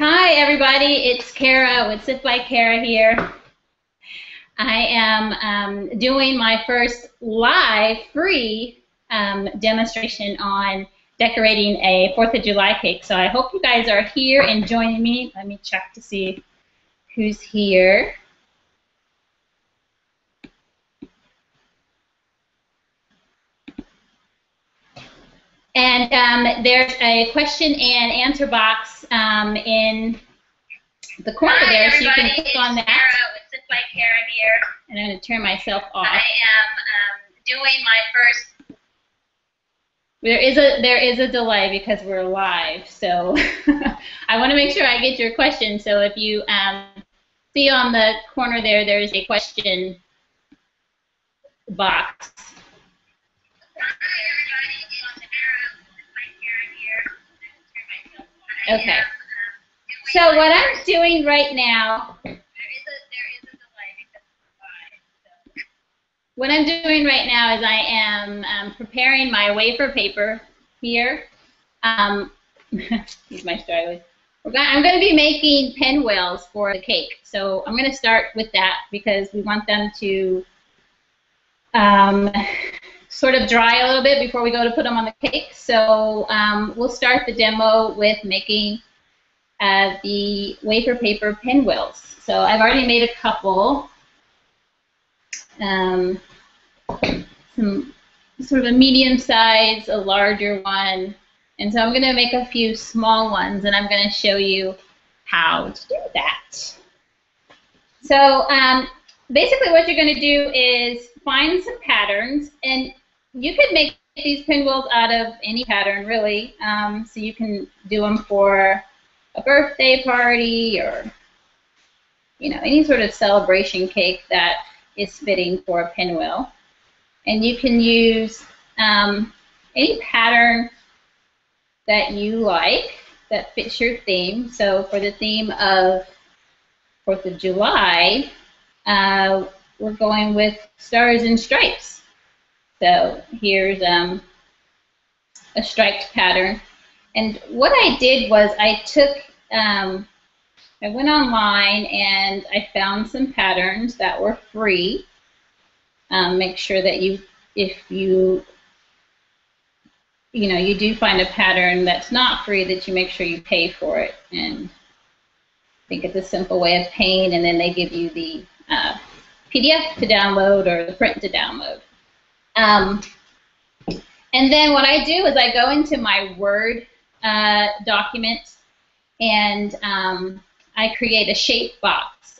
Hi everybody, it's Kara with Sift by Kara here. I am doing my first live free demonstration on decorating a 4th of July cake. So I hope you guys are here and joining me. Let me check to see who's here. And there's a question and answer box in the corner there, so you can click on that. Kara with Sift by Kara here. And I'm going to turn myself off. I am doing my first. There is a delay because we're live, so I want to make sure I get your question. So if you see on the corner there, there's a question box. Okay. So what I'm doing right now, what I'm doing right now is I am preparing my wafer paper here. Excuse my struggle. I'm going to be making pinwheels for the cake. So I'm going to start with that because we want them to sort of dry a little bit before we go to put them on the cake. So we'll start the demo with making the wafer paper pinwheels. So I've already made a couple. Some sort of a medium size, a larger one. And so I'm going to make a few small ones, and I'm going to show you how to do that. So basically what you're going to do is find some patterns, and you can make these pinwheels out of any pattern, really. So you can do them for a birthday party or, you know, any sort of celebration cake that is fitting for a pinwheel. And you can use any pattern that you like that fits your theme. So for the theme of 4th of July, we're going with stars and stripes. So here's a striped pattern. And what I did was I took, I went online and I found some patterns that were free. Make sure that if you do find a pattern that's not free, that you make sure you pay for it. And I think it's a simple way of paying, and then they give you the PDF to download or the print to download. And then what I do is I go into my Word document and I create a shape box.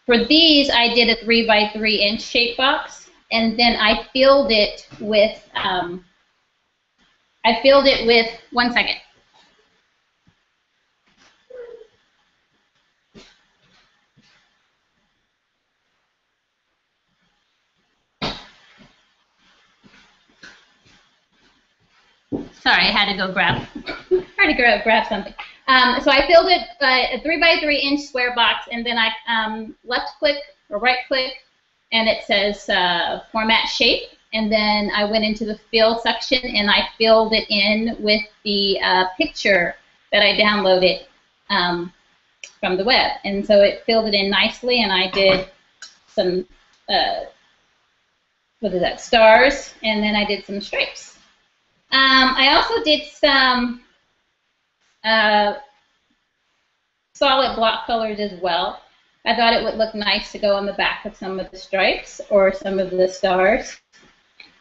For these, I did a 3 by 3 inch shape box, and then I filled it with, one second. Sorry, I had to go grab something. So I filled it a 3 by 3 inch square box, and then I left click or right click, and it says format shape. And then I went into the fill section and I filled it in with the picture that I downloaded from the web. And so it filled it in nicely, and I did some stars, and then I did some stripes. I also did some solid block colors as well. I thought it would look nice to go on the back of some of the stripes or some of the stars.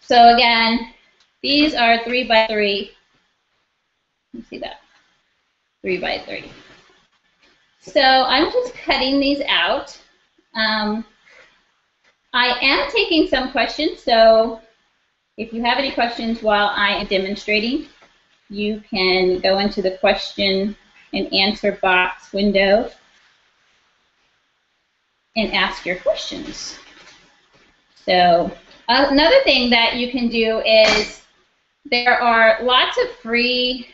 So again, these are 3 by 3. You see that? 3 by 3. So I'm just cutting these out. I am taking some questions, so if you have any questions while I am demonstrating, you can go into the question and answer box window and ask your questions. So another thing that you can do is there are lots of free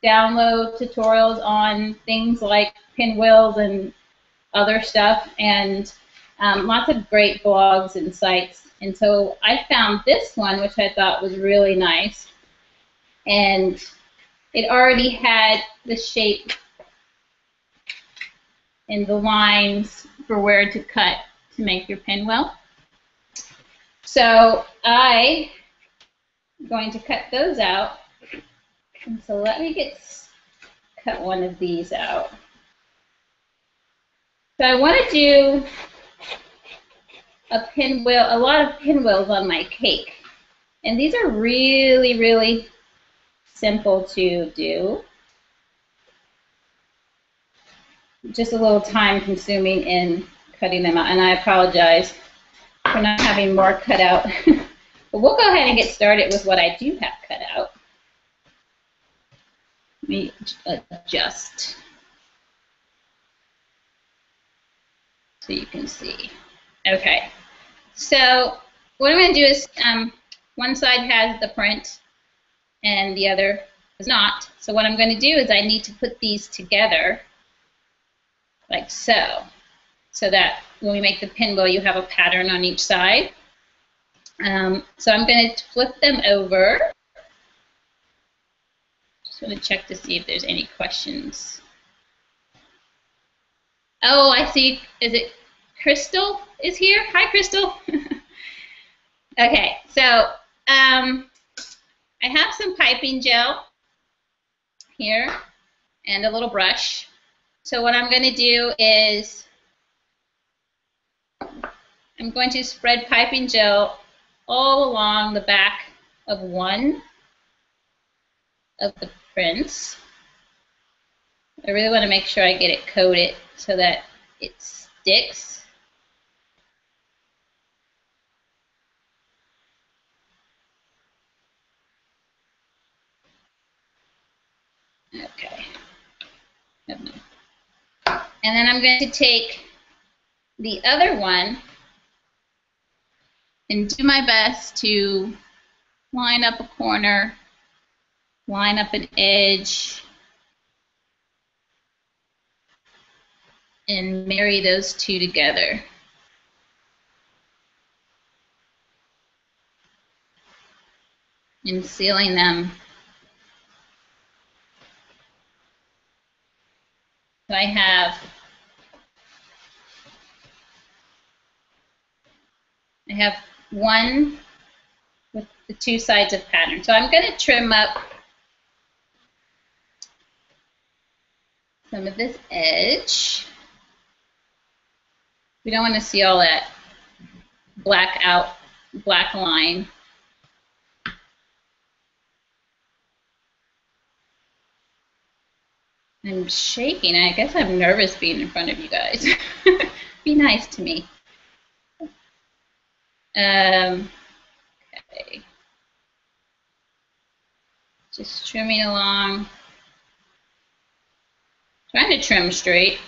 download tutorials on things like pinwheels and other stuff, and lots of great blogs and sites. And so I found this one, which I thought was really nice. And it already had the shape and the lines for where to cut to make your pinwheel. So I'm going to cut those out. And so let me cut one of these out. So I want to do a lot of pinwheels on my cake. And these are really, really simple to do. Just a little time consuming in cutting them out. And I apologize for not having more cut out. But we'll go ahead and get started with what I do have cut out. Let me adjust so you can see. Okay, so what I'm going to do is one side has the print and the other does not. So what I'm going to do is I need to put these together like so, so that when we make the pinwheel you have a pattern on each side. So I'm going to flip them over. Just want to check to see if there's any questions. Oh, I see. Is it Crystal is here? Hi, Crystal. Okay, so I have some piping gel here and a little brush. So what I'm going to do is I'm going to spread piping gel all along the back of one of the prints. I really want to make sure I get it coated so that it sticks. Okay. And then I'm going to take the other one and do my best to line up a corner, line up an edge, and marry those two together. And sealing them. So I have one with the two sides of pattern. So I'm going to trim up some of this edge. We don't want to see all that black line. I'm shaking. I guess I'm nervous being in front of you guys. Be nice to me. Okay. Just trimming along. Trying to trim straight.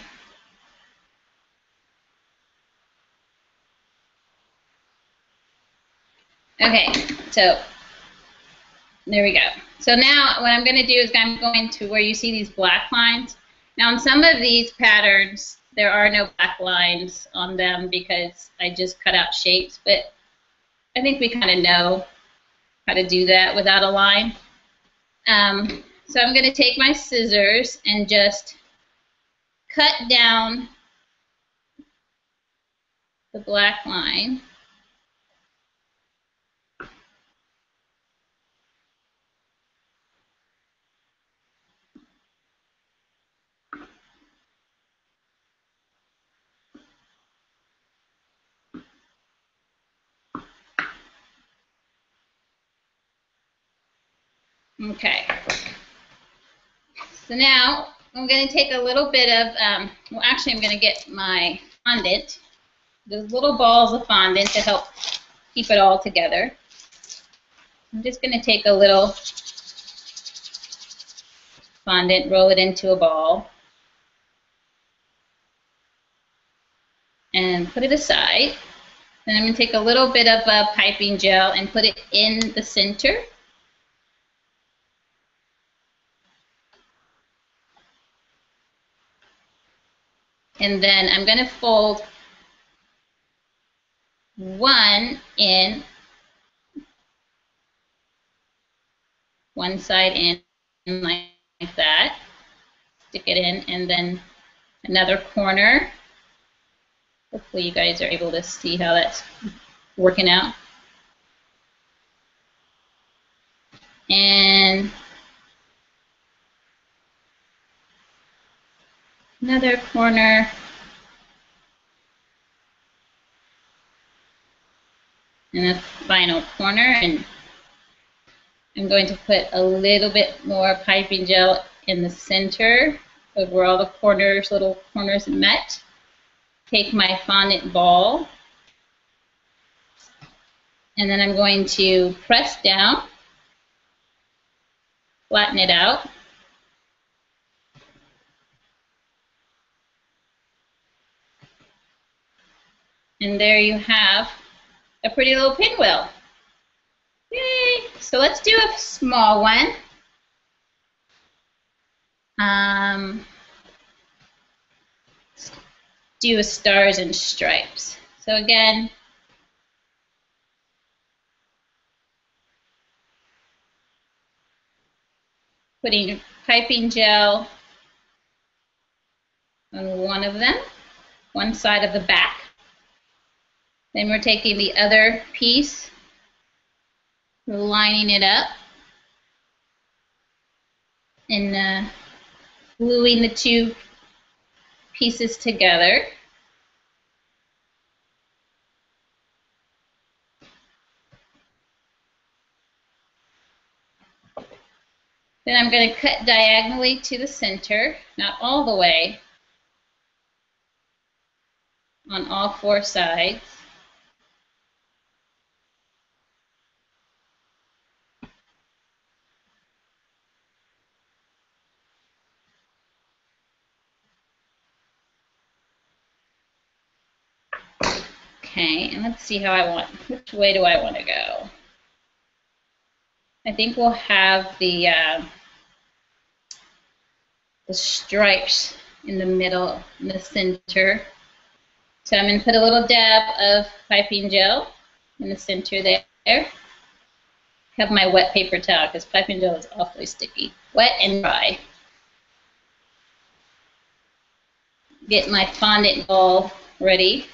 Okay, so there we go. So now what I'm going to do is I'm going to where you see these black lines. Now on some of these patterns, there are no black lines on them because I just cut out shapes, but I think we kind of know how to do that without a line. So I'm going to take my scissors and just cut down the black line. Okay. So now I'm going to take a little bit of, well actually I'm going to get my fondant, those little balls of fondant to help keep it all together. I'm just going to take a little fondant, roll it into a ball, and put it aside. Then I'm going to take a little bit of piping gel and put it in the center. And then I'm going to fold one in, one side in like that. Stick it in, and then another corner. Hopefully you guys are able to see how that's working out. And another corner. And a final corner. And I'm going to put a little bit more piping gel in the center of where all the corners, little corners met. Take my fondant ball, and then I'm going to press down, flatten it out. And there you have a pretty little pinwheel. Yay! So let's do a small one. Do a stars and stripes. So again, putting piping gel on one of them, one side of the back. Then we're taking the other piece, we're lining it up, and gluing the two pieces together. Then I'm going to cut diagonally to the center, not all the way, on all four sides. Okay, and let's see how I want, which way do I want to go? I think we'll have the stripes in the middle, in the center. So I'm going to put a little dab of piping gel in the center there. Have my wet paper towel because piping gel is awfully sticky. Wet and dry. Get my fondant ball ready.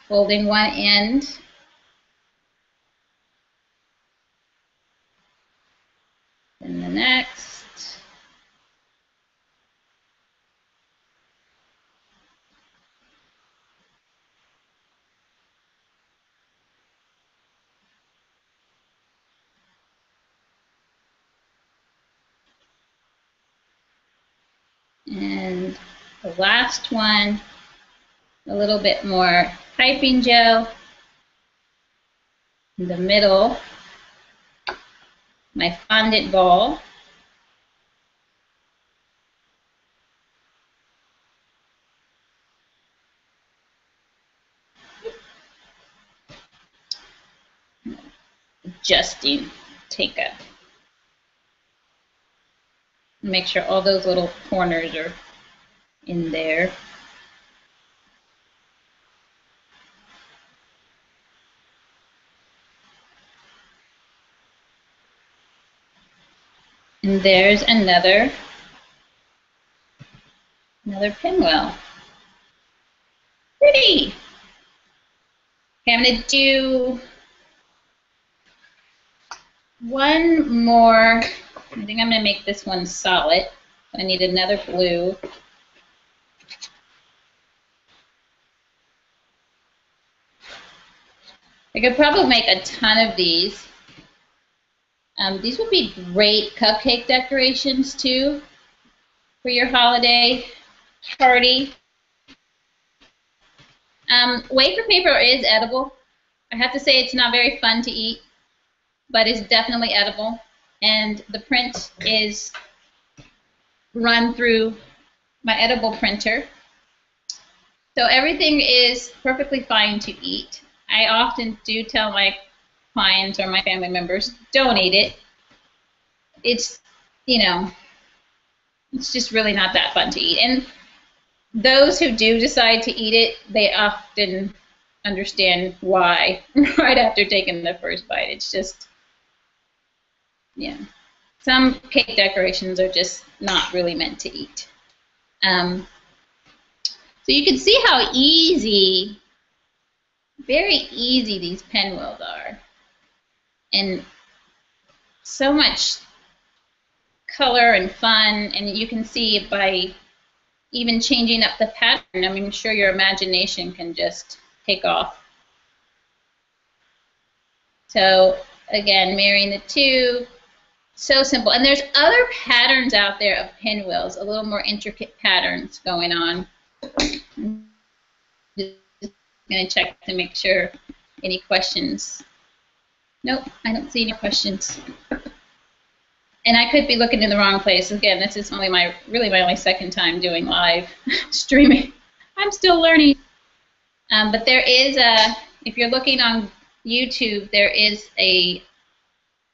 Folding one end. And the next. And the last one, a little bit more piping gel in the middle, my fondant ball. Adjusting, make sure all those little corners are in there. And there's another pinwheel. Pretty. Okay, I'm going to do one more. I think I'm going to make this one solid. I need another blue. I could probably make a ton of these. These would be great cupcake decorations too for your holiday party. Wafer paper is edible. I have to say it's not very fun to eat, but it's definitely edible. And the print is run through my edible printer. So everything is perfectly fine to eat. I often do tell my clients or my family members, don't eat it. It's, it's just really not that fun to eat. And those who do decide to eat it, they often understand why right after taking the first bite. It's just, yeah. Some cake decorations are just not really meant to eat. So you can see how easy, very easy these pinwheels are. And so much color and fun, and you can see it by even changing up the pattern. I mean, I'm sure your imagination can just take off. So again, marrying the two, so simple. And there's other patterns out there of pinwheels, a little more intricate patterns going on. I'm just going to check to make sure any questions. Nope, I don't see any questions. And I could be looking in the wrong place. Again, this is only really my only second time doing live streaming. I'm still learning. But there is if you're looking on YouTube, there is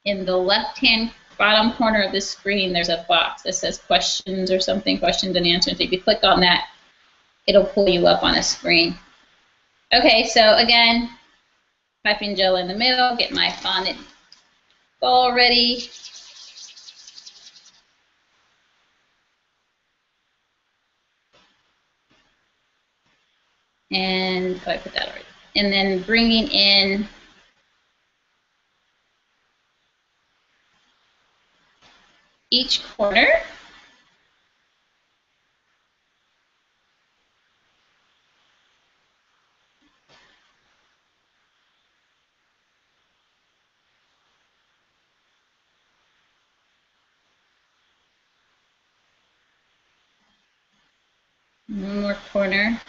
in the left-hand bottom corner of the screen, there's a box that says questions or something, questions and answers. If you click on that, it'll pull you up on a screen. Okay, so again, piping gel in the middle, get my fondant bowl ready. And I put that already. And then bringing in each corner. One more corner.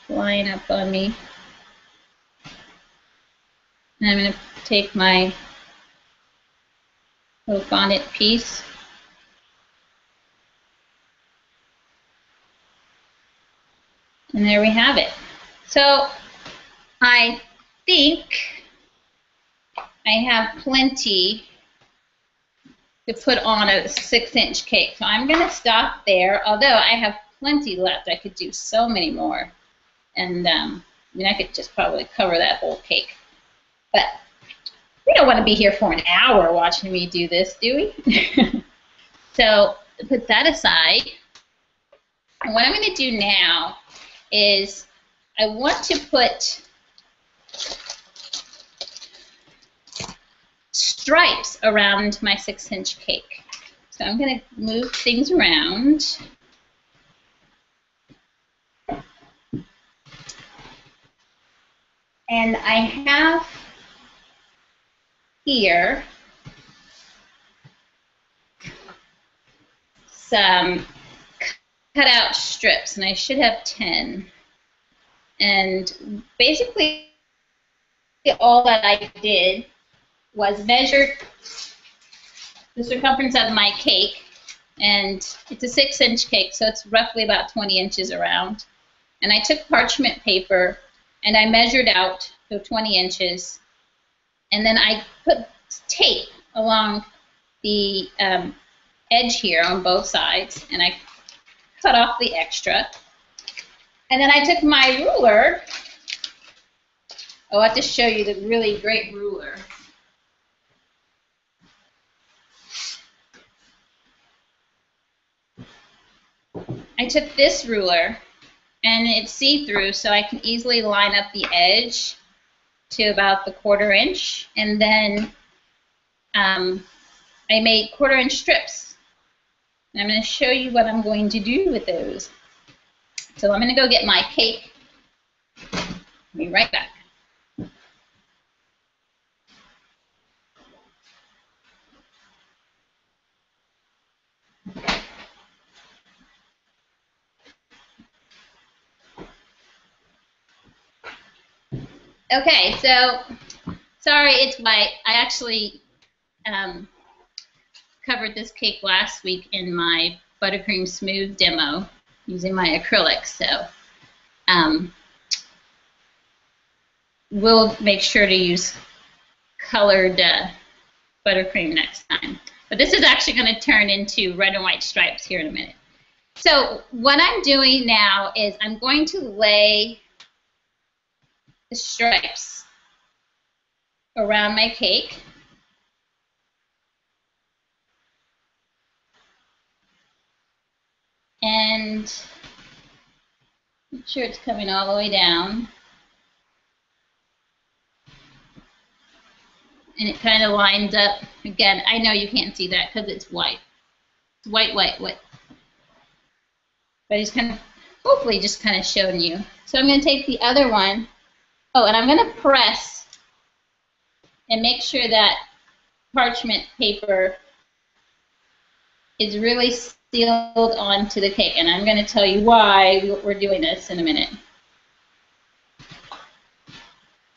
Flying up on me. And I'm going to take my little fondant piece. And there we have it. So I think I have plenty to put on a 6-inch cake. So I'm going to stop there, although I have plenty left. I could do so many more. And I mean, I could just probably cover that whole cake. But we don't want to be here for an hour watching me do this, do we? So put that aside. And what I'm going to do now is I want to put stripes around my 6-inch cake. So I'm going to move things around. And I have here some cut-out strips, and I should have 10. And basically all that I did was measured the circumference of my cake, and it's a 6-inch cake, so it's roughly about 20 inches around. And I took parchment paper and I measured out to 20 inches, and then I put tape along the edge here on both sides, and I cut off the extra. And then I took my ruler. I'll have to show you the really great ruler. I took this ruler, and it's see-through, so I can easily line up the edge to about the 1/4 inch, and then I made 1/4 inch strips. And I'm going to show you what I'm going to do with those. So I'm going to go get my cake. I'll be right back. Okay, so sorry it's white. I actually covered this cake last week in my buttercream smooth demo using my acrylics, so we'll make sure to use colored buttercream next time. But this is actually going to turn into red and white stripes here in a minute. So what I'm doing now is I'm going to lay the stripes around my cake. And make sure it's coming all the way down. And it kind of lines up. Again, I know you can't see that because it's white. It's white, white, white. But I just kind of, hopefully just kind of showing you. So I'm going to take the other one. Oh, and I'm going to press and make sure that parchment paper is really sealed onto the cake. And I'm going to tell you why we're doing this in a minute.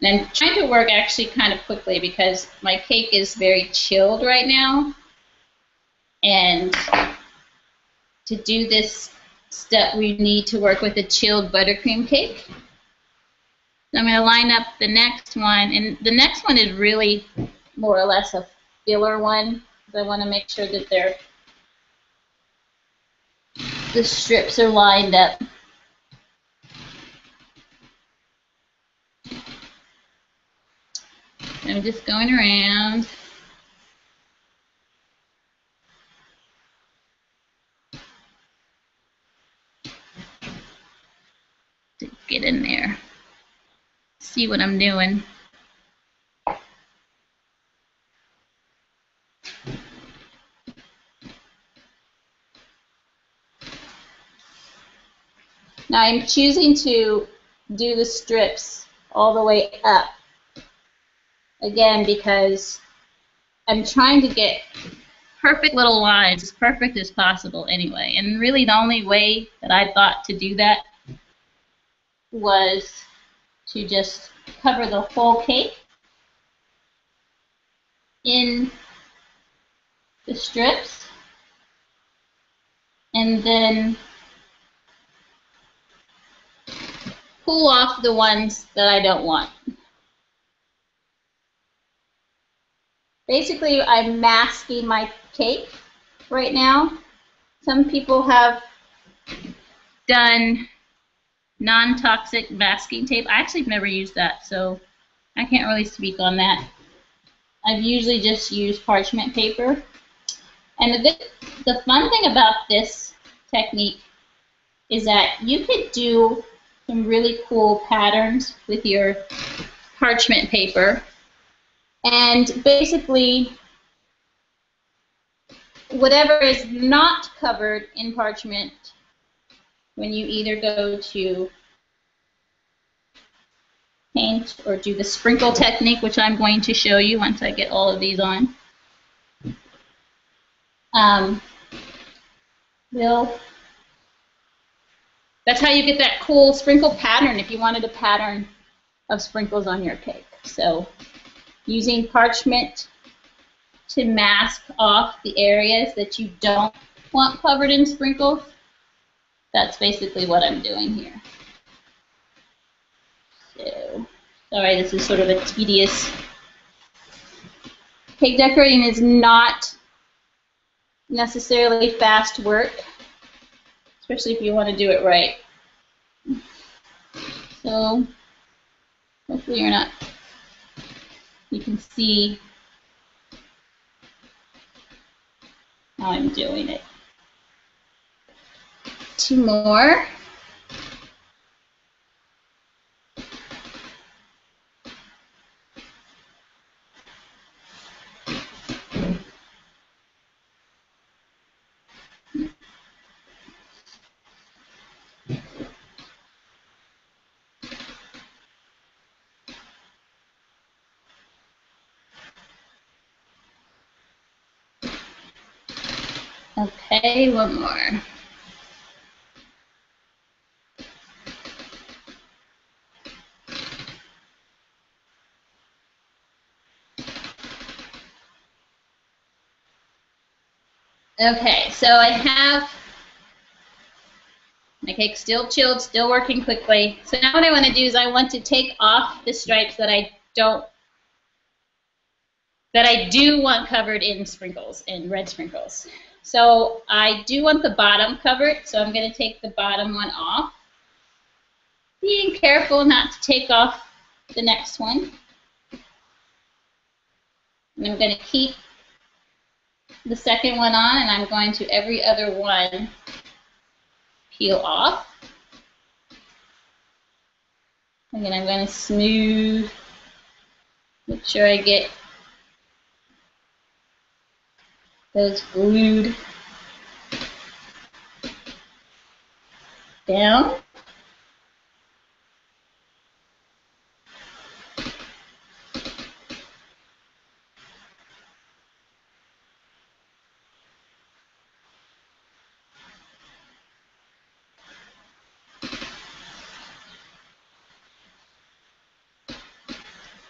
And I'm trying to work actually kind of quickly because my cake is very chilled right now. And to do this step, we need to work with a chilled buttercream cake. So I'm going to line up the next one. And the next one is really more or less a filler one. I want to make sure that the strips are lined up. I'm just going around. To get in there. See what I'm doing. Now I'm choosing to do the strips all the way up. Again, because I'm trying to get perfect little lines, as perfect as possible anyway. And really the only way that I thought to do that was to just cover the whole cake in the strips and then pull off the ones that I don't want. Basically, I'm masking my cake right now. Some people have done non-toxic masking tape. I actually have never used that, so I can't really speak on that. I've usually just used parchment paper. And the fun thing about this technique is that you could do some really cool patterns with your parchment paper. And basically, whatever is not covered in parchment, when you either go to paint or do the sprinkle technique, which I'm going to show you once I get all of these on, that's how you get that cool sprinkle pattern if you wanted a pattern of sprinkles on your cake. So using parchment to mask off the areas that you don't want covered in sprinkles, that's basically what I'm doing here. So, sorry, this is sort of a tedious. Cake decorating is not necessarily fast work, especially if you want to do it right. So, hopefully you can see how I'm doing it. 2 more. Okay, 1 more. Okay, so I have my cake still chilled, still working quickly. So now what I want to do is I want to take off the stripes that I do want covered in sprinkles, in red sprinkles. So I do want the bottom covered, so I'm going to take the bottom one off. Being careful not to take off the next one. And I'm going to keep the second one on, and I'm going to every other one peel off. And then I'm going to smooth, make sure I get those glued down.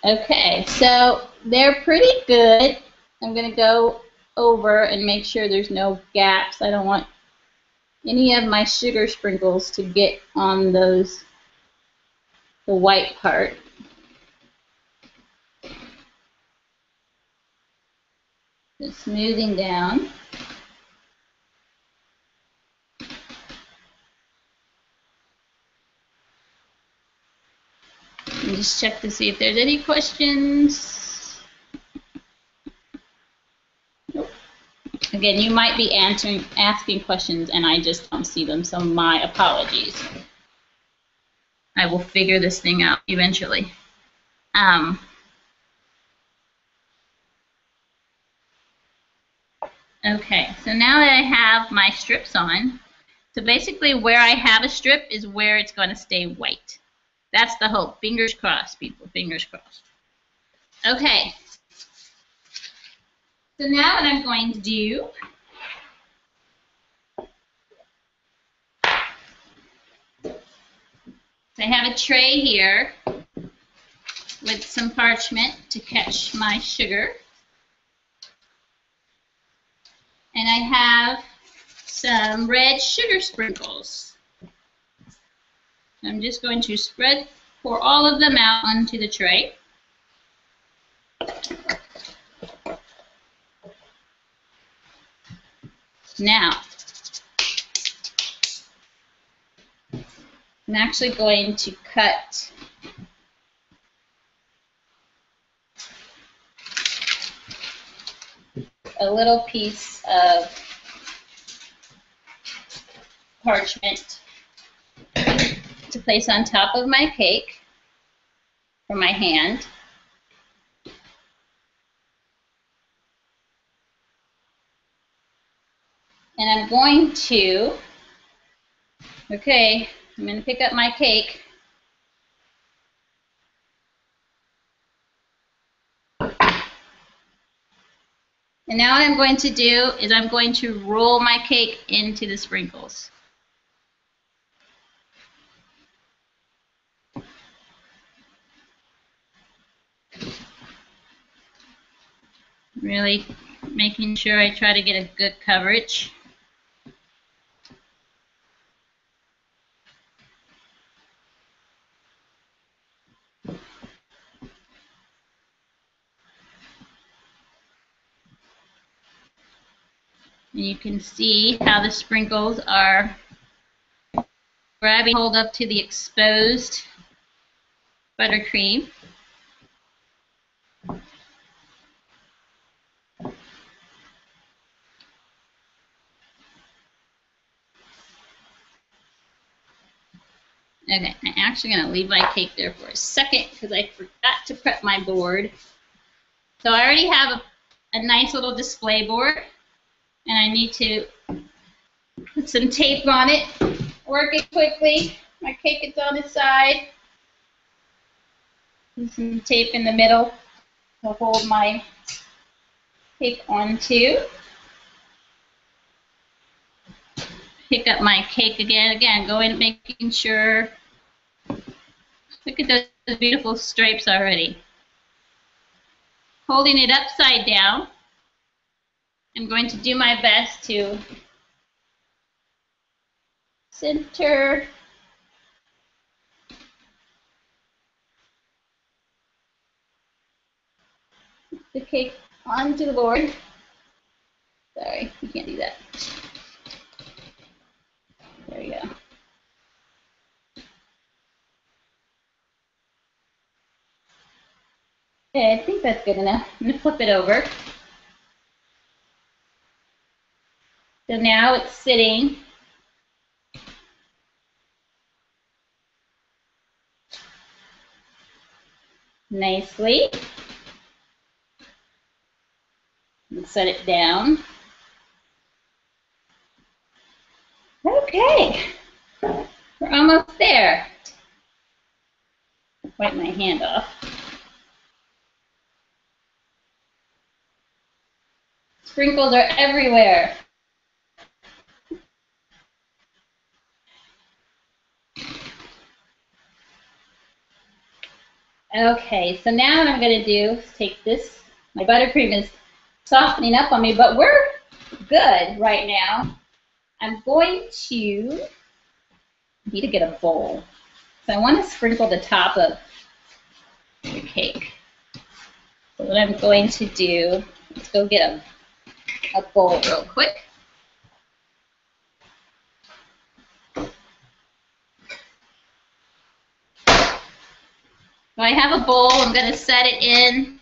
Okay, so they're pretty good. I'm going to go over and make sure there's no gaps. I don't want any of my sugar sprinkles to get on those, the white part. Just smoothing down. And just check to see if there's any questions. Nope. Again, you might be asking questions and I just don't see them, so my apologies. I will figure this thing out eventually. Okay, so now that I have my strips on, so basically where I have a strip is where it's going to stay white. That's the hope. Fingers crossed, people. Fingers crossed. Okay. So now what I'm going to do, I have a tray here with some parchment to catch my sugar. And I have some red sugar sprinkles. I'm just going to pour all of them out onto the tray. Now, I'm actually going to cut a little piece of parchment to place on top of my cake for my hand. And I'm going to, I'm going to pick up my cake. And now what I'm going to do is I'm going to roll my cake into the sprinkles. Really making sure I try to get a good coverage. And you can see how the sprinkles are grabbing hold up to the exposed buttercream. Okay, I'm actually going to leave my cake there for a second because I forgot to prep my board. So I already have a nice little display board, and I need to put some tape on it, work it quickly. My cake is on its side. And some tape in the middle to hold my cake onto. Pick up my cake again. Go in making sure. Look at those beautiful stripes already. Holding it upside down, I'm going to do my best to center the cake onto the board. Sorry, you can't do that. There we go. Okay, I think that's good enough. I'm gonna flip it over. So now it's sitting nicely. And set it down. Okay, we're almost there. Wipe my hand off. Sprinkles are everywhere. Okay, so now what I'm going to do is take this. My buttercream is softening up on me, but we're good right now. I'm going to need to get a bowl. So I want to sprinkle the top of the cake. So what I'm going to do, let's go get a bowl real quick. So I have a bowl. I'm going to set it in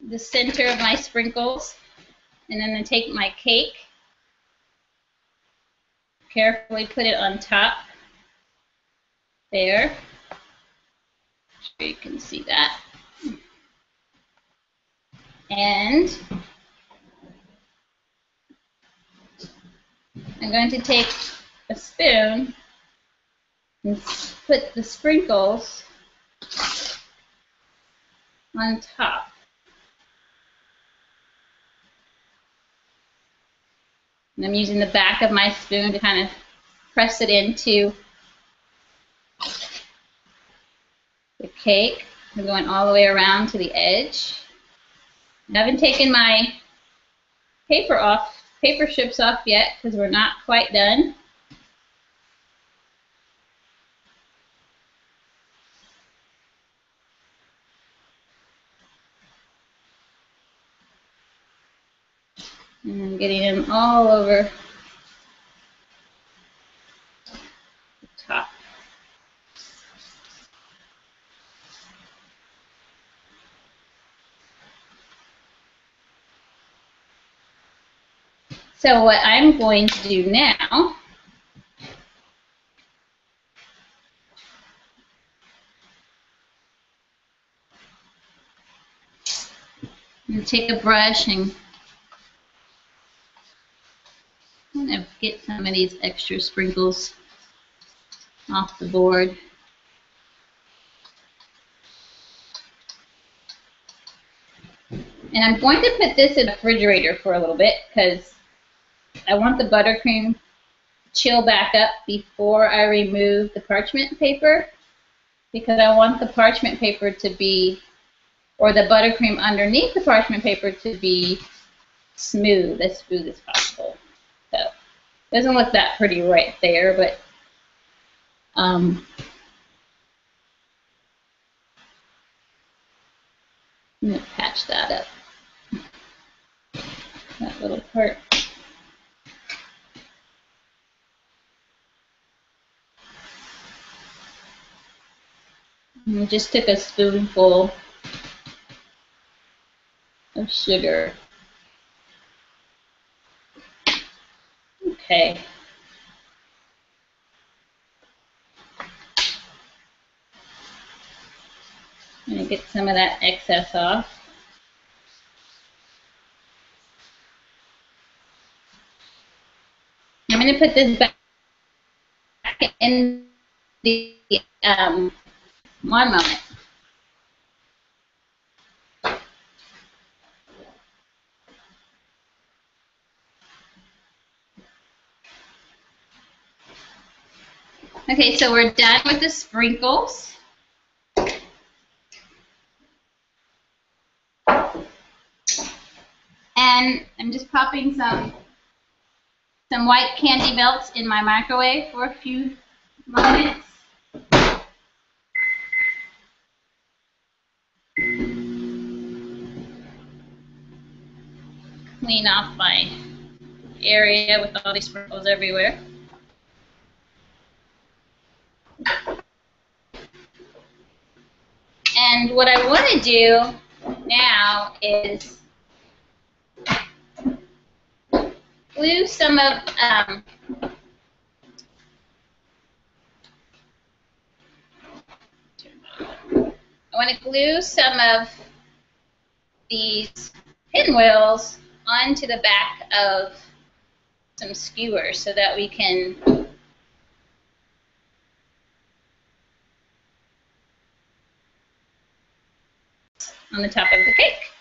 the center of my sprinkles. And then I take my cake, carefully put it on top. There. Sure you can see that. And I'm going to take a spoon and put the sprinkles on top. And I'm using the back of my spoon to kind of press it into the cake. I'm going all the way around to the edge. I haven't taken my paper strips off yet because we're not quite done. And I'm getting them all over the top. So what I'm going to do now I'm take a brush and kind of get some of these extra sprinkles off the board. And I'm going to put this in the refrigerator for a little bit because I want the buttercream to chill back up before I remove the parchment paper, because I want the parchment paper to be, or the buttercream underneath the parchment paper to be smooth as possible. So it doesn't look that pretty right there, but I'm going to patch that up. That little part. And I just took a spoonful of sugar. Okay. I'm going to get some of that excess off. I'm going to put this back in the one moment. Okay, so we're done with the sprinkles. And I'm just popping some white candy melts in my microwave for a few moments. clean off my area with all these sprinkles everywhere. And what I want to do now is glue some of I want to glue some of these pinwheels onto the back of some skewers so that we can on the top of the cake.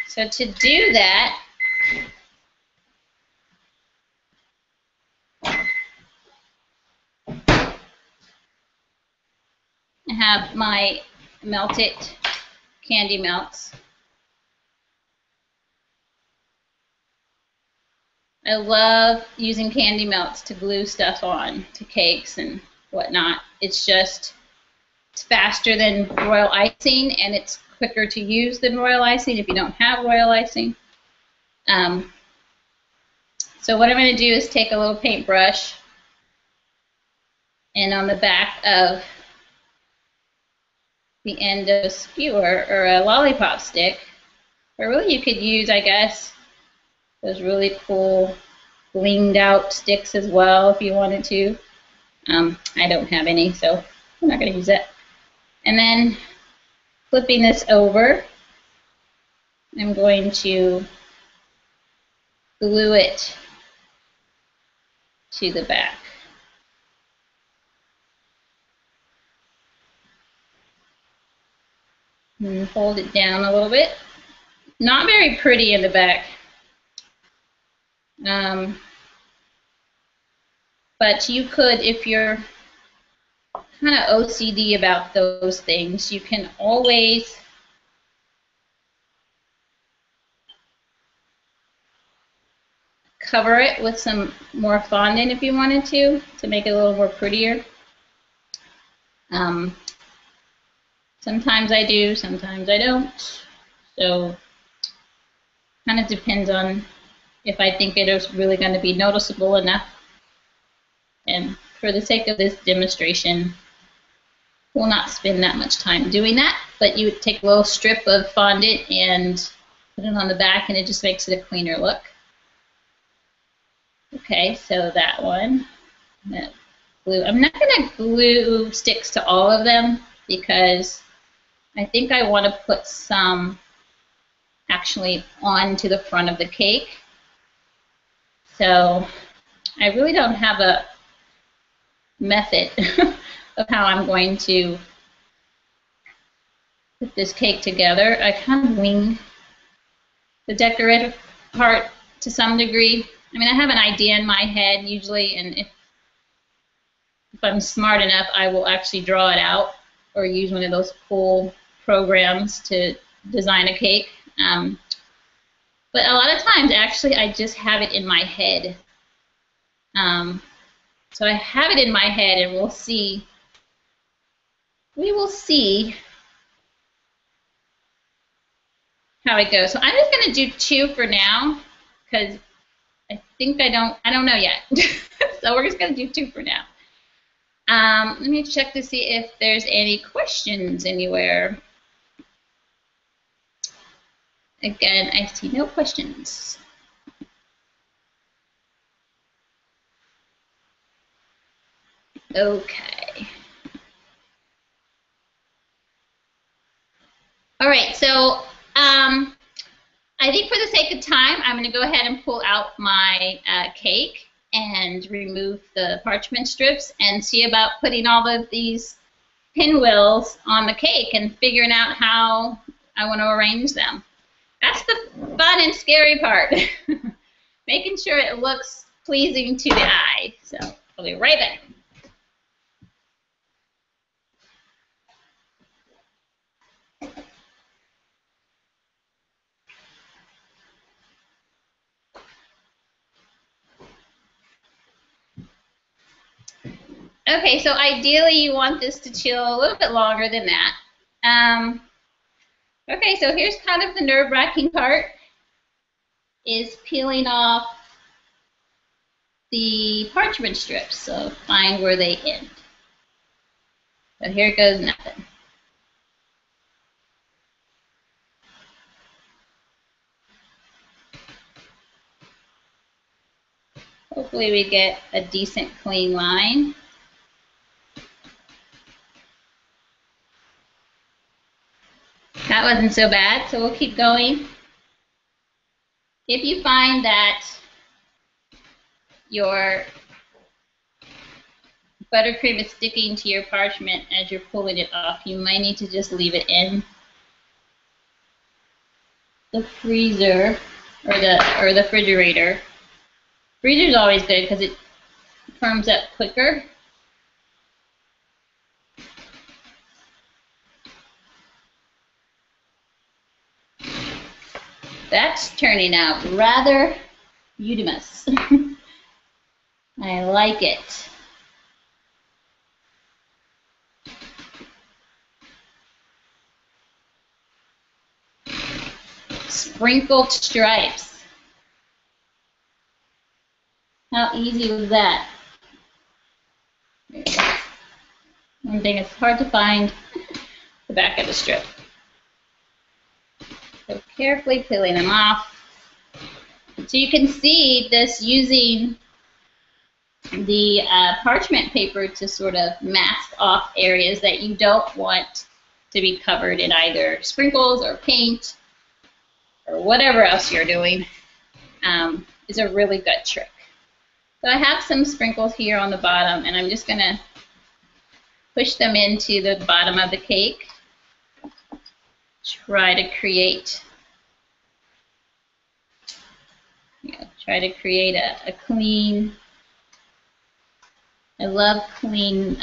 So to do that, I have my melted candy melts. I love using candy melts to glue stuff on to cakes and whatnot. It's faster than royal icing, and it's quicker to use than royal icing if you don't have royal icing. So what I'm going to do is take a little paintbrush, and on the back of the end of a skewer or a lollipop stick, or really you could use, I guess, those really cool blinged out sticks as well if you wanted to. I don't have any, so I'm not going to use that. And then flipping this over, I'm going to glue it to the back. And hold it down a little bit. Not very pretty in the back. But you could, if you're kind of OCD about those things, you can always cover it with some more fondant if you wanted to make it a little more prettier. Sometimes I do, sometimes I don't. So kind of depends on if I think it is really going to be noticeable enough. And for the sake of this demonstration, we'll not spend that much time doing that, but you would take a little strip of fondant and put it on the back, and it just makes it a cleaner look. Okay, so that one, that glue. I'm not going to glue sticks to all of them because I think I want to put some actually onto the front of the cake. So I really don't have a method of how I'm going to put this cake together. I kind of wing the decorative part to some degree. I mean, I have an idea in my head usually, and if I'm smart enough, I will actually draw it out or use one of those cool programs to design a cake. But a lot of times, actually, I just have it in my head. So I have it in my head, and we'll see. We will see how it goes. So I'm just going to do 2 for now because I think I don't know yet. So we're just going to do 2 for now. Let me check to see if there's any questions anywhere. Again, I see no questions. Okay. All right, so I think for the sake of time, I'm going to go ahead and pull out my cake and remove the parchment strips and see about putting all of these pinwheels on the cake and figuring out how I want to arrange them. That's the fun and scary part. Making sure it looks pleasing to the eye. So I'll be right back. Okay, so ideally you want this to chill a little bit longer than that. Okay, so here's kind of the nerve-wracking part. is peeling off the parchment strips. So find where they end. So here goes nothing. Hopefully we get a decent clean line. That wasn't so bad, so we'll keep going. If you find that your buttercream is sticking to your parchment as you're pulling it off, you might need to just leave it in the freezer or the refrigerator. Freezer is always good because it firms up quicker. That's turning out rather beautimous. I like it. Sprinkled stripes. How easy was that? One thing, it's hard to find the back of the strip. So carefully peeling them off. So you can see this using the parchment paper to sort of mask off areas that you don't want to be covered in either sprinkles or paint or whatever else you're doing. Is a really good trick. So I have some sprinkles here on the bottom, and I'm just going to push them into the bottom of the cake. Try to create, a clean. I love clean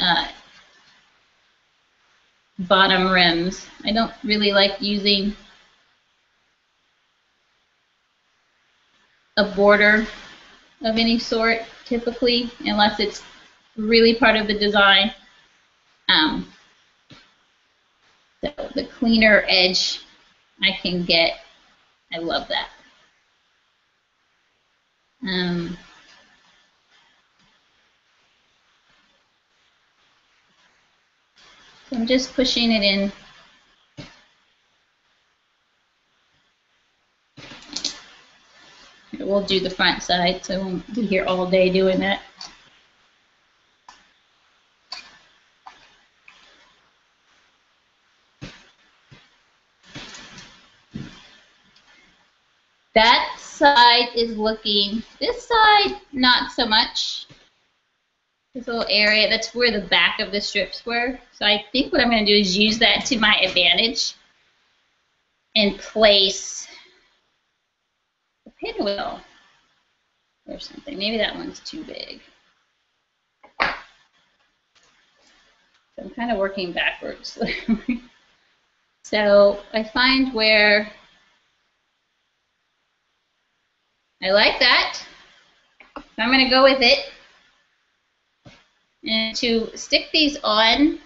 bottom rims. I don't really like using a border of any sort, typically, unless it's really part of the design. So the cleaner edge I can get, I love that. So I'm just pushing it in. We'll do the front side, so I won't be here all day doing that. That side is looking, this side, not so much. This little area, that's where the back of the strips were. So I think what I'm going to do is use that to my advantage and place a pinwheel or something. Maybe that one's too big. So I'm kind of working backwards. So I find where I like that. So I'm going to go with it. And to stick these on,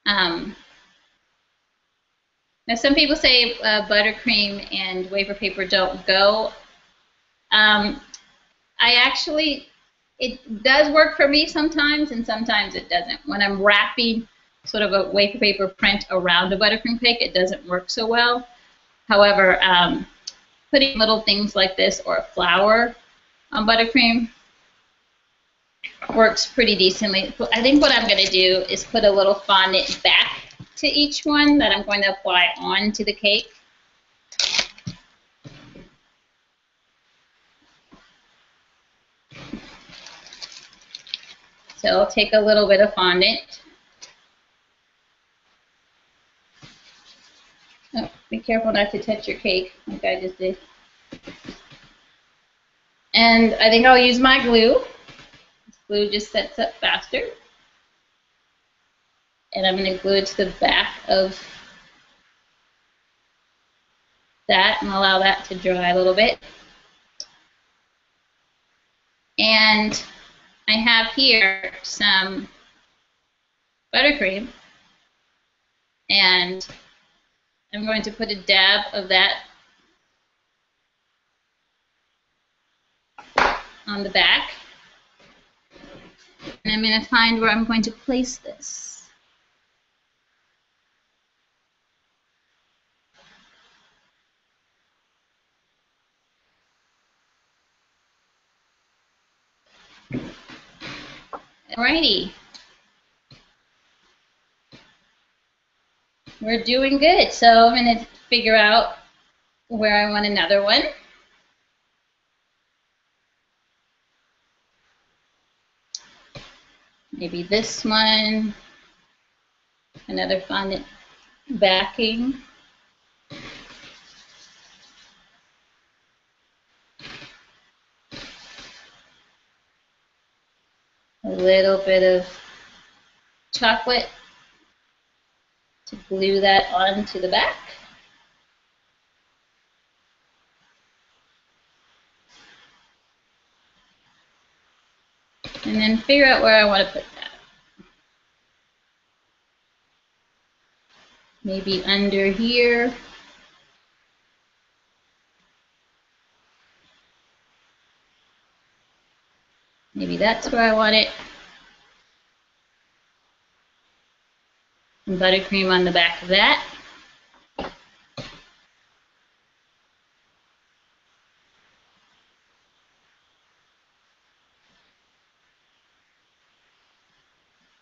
now some people say buttercream and wafer paper don't go. It does work for me sometimes, and sometimes it doesn't. When I'm wrapping sort of a wafer paper print around a buttercream cake, it doesn't work so well. However, putting little things like this or a flower on buttercream works pretty decently. I think what I'm going to do is put a little fondant back to each one that I'm going to apply onto the cake. So I'll take a little bit of fondant. Oh, be careful not to touch your cake like I just did. And I think I'll use my glue. This glue just sets up faster. And I'm going to glue it to the back of that and allow that to dry a little bit. And I have here some buttercream, and I'm going to put a dab of that on the back. And I'm going to find where I'm going to place this. Alrighty. We're doing good. So I'm going to figure out where I want another one. Maybe this one. Another fondant backing. A little bit of chocolate to glue that onto the back. And then figure out where I want to put that. Maybe under here. Maybe that's where I want it. And buttercream on the back of that.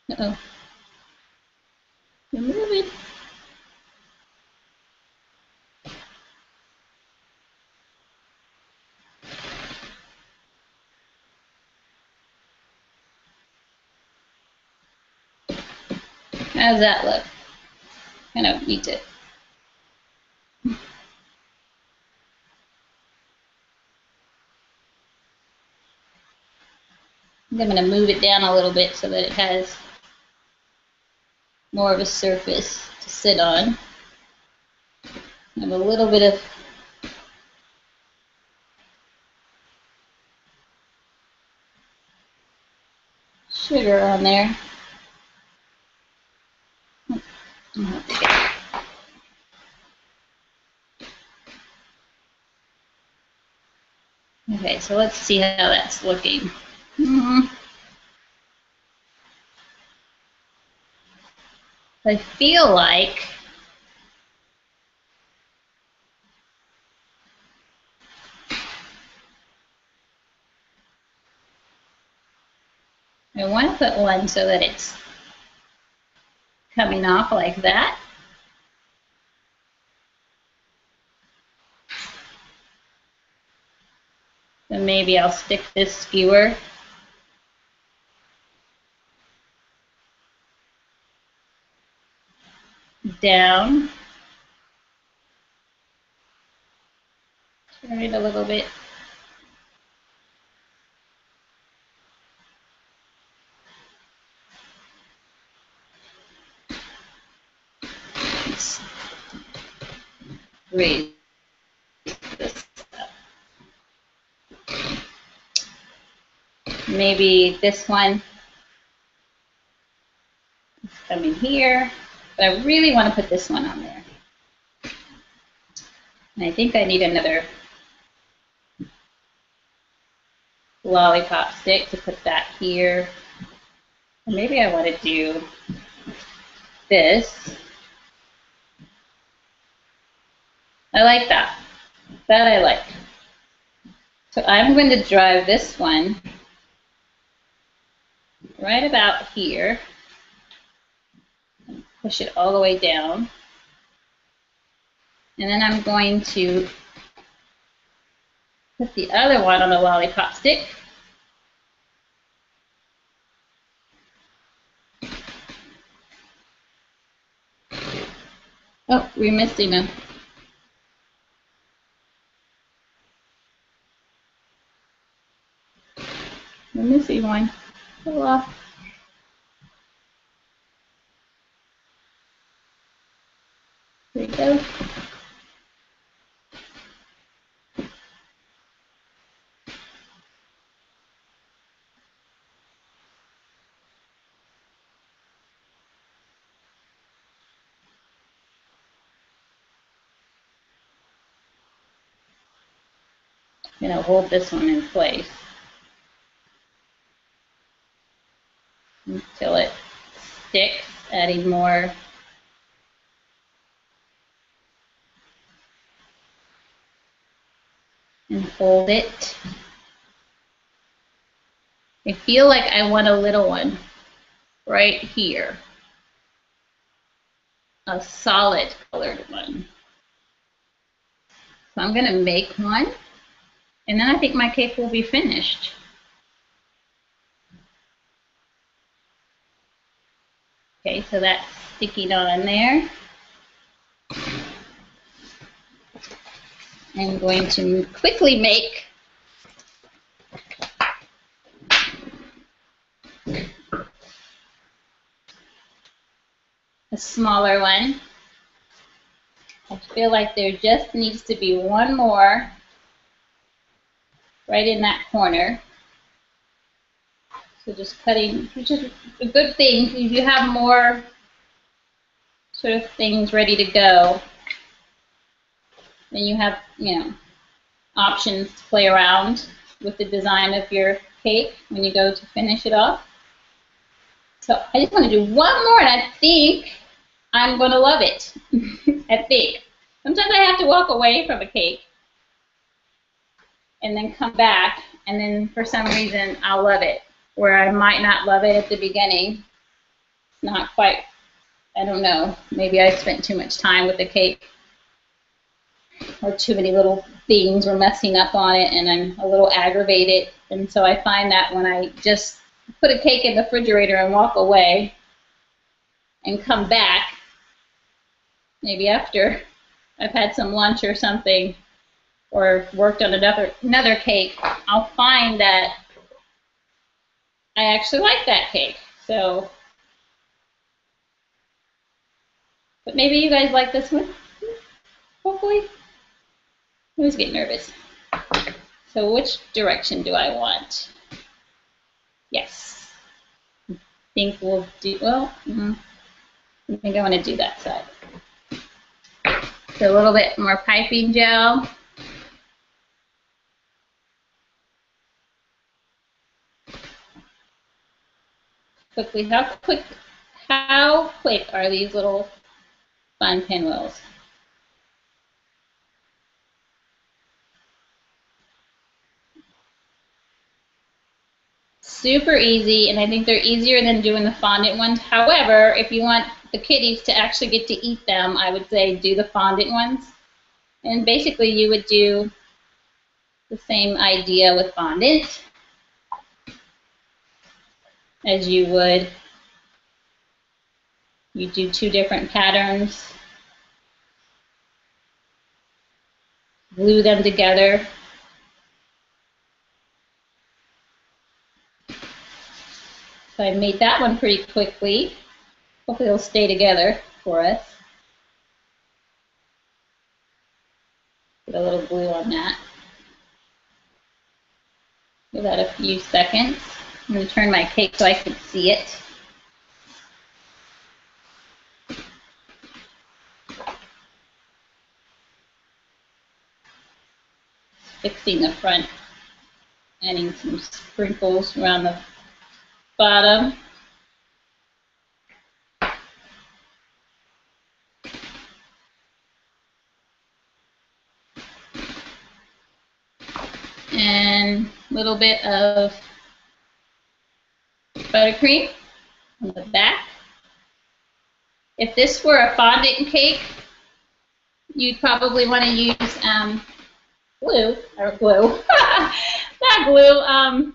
Uh-oh. You're moving. How does that look? Kind of need to. I'm going to move it down a little bit so that it has more of a surface to sit on. I have a little bit of sugar on there. Okay, so let's see how that's looking. I feel like I want to put one so that it's coming off like that. Then maybe I'll stick this skewer down. Turn it a little bit. Let's raise this up. Maybe this one is coming here, but I really want to put this one on there. And I think I need another lollipop stick to put that here. Or maybe I want to do this. I like that. That I like. So I'm going to drive this one right about here. Push it all the way down. And then I'm going to put the other one on a lollipop stick. Oh, we're missing a. We're missing one. Pull off. There you go. I'm going to hold this one in place. sticks, adding more. And hold it. I feel like I want a little one right here. A solid colored one. So I'm gonna make one, and then I think my cake will be finished. Okay, so that's sticking on there. I'm going to quickly make a smaller one. I feel like there just needs to be one more right in that corner. So just cutting, which is a good thing if you have more sort of things ready to go. Then you have, options to play around with the design of your cake when you go to finish it off. So I just want to do one more, and I think I'm going to love it. I think. Sometimes I have to walk away from a cake and then come back, and then for some reason I'll love it, where I might not love it at the beginning. It's not quite, I don't know, maybe I spent too much time with the cake, or too many little things were messing up on it, and I'm a little aggravated. And so I find that when I just put a cake in the refrigerator and walk away and come back, maybe after I've had some lunch or something, or worked on another cake, I'll find that I actually like that cake. So, but maybe you guys like this one, hopefully. I always get nervous. So which direction do I want? Yes. I think we'll do, well, I think I want to do that side. So a little bit more piping gel. Quickly, how quick are these little fun pinwheels? Super easy, and I think they're easier than doing the fondant ones. However, if you want the kiddies to actually get to eat them, I would say do the fondant ones. And basically you would do the same idea with fondant as you would. You do two different patterns, glue them together. So I made that one pretty quickly. Hopefully it'll stay together for us. Get a little glue on that. Give that a few seconds. I'm going to turn my cake so I can see it. Fixing the front, adding some sprinkles around the bottom. And a little bit of buttercream on the back. If this were a fondant cake, you'd probably want to use glue, or glue, not glue,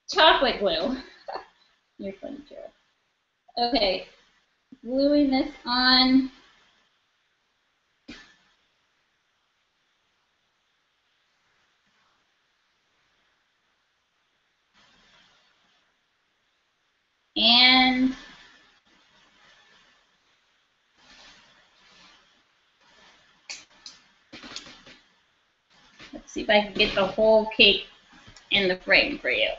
chocolate glue. You're funny, Jared. Okay, gluing this on. And let's see if I can get the whole cake in the frame for you.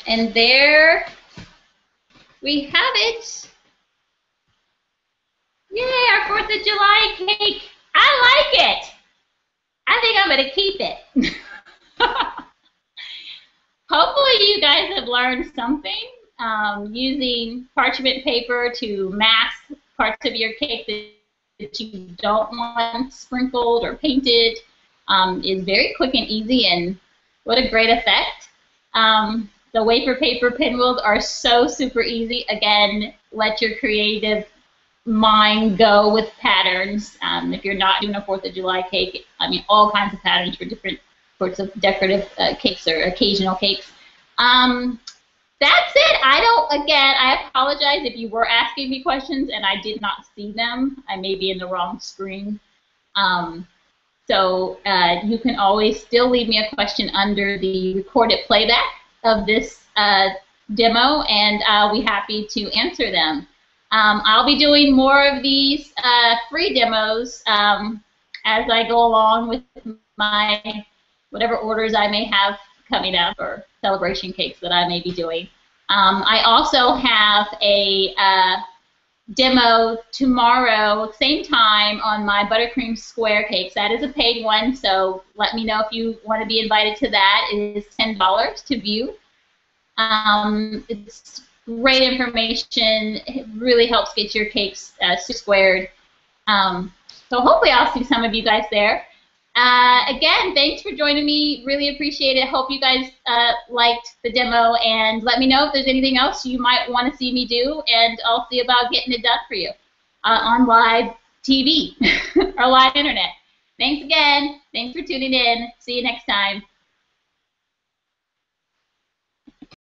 And there we have it. Yay, our 4th of July cake. I like it. I think I'm to keep it. Hopefully you guys have learned something. Using parchment paper to mask parts of your cake that you don't want sprinkled or painted is very quick and easy, and what a great effect. The wafer paper pinwheels are so super easy. Again, let your creative mind go with patterns. If you're not doing a 4th of July cake, I mean, all kinds of patterns for different sorts of decorative cakes or occasional cakes. That's it. I apologize if you were asking me questions and I did not see them. I may be in the wrong screen. So you can always still leave me a question under the recorded playback of this demo, and I'll be happy to answer them. I'll be doing more of these free demos as I go along with my whatever orders I may have coming up or celebration cakes that I may be doing. I also have a demo tomorrow, same time, on my buttercream square cakes. That is a paid one, so let me know if you want to be invited to that. It is $10 to view. It's great information. It really helps get your cakes squared. So hopefully I'll see some of you guys there. Again, thanks for joining me. Really appreciate it. Hope you guys liked the demo, and let me know if there's anything else you might want to see me do, and I'll see about getting it done for you on live TV or live internet. Thanks again. Thanks for tuning in. See you next time.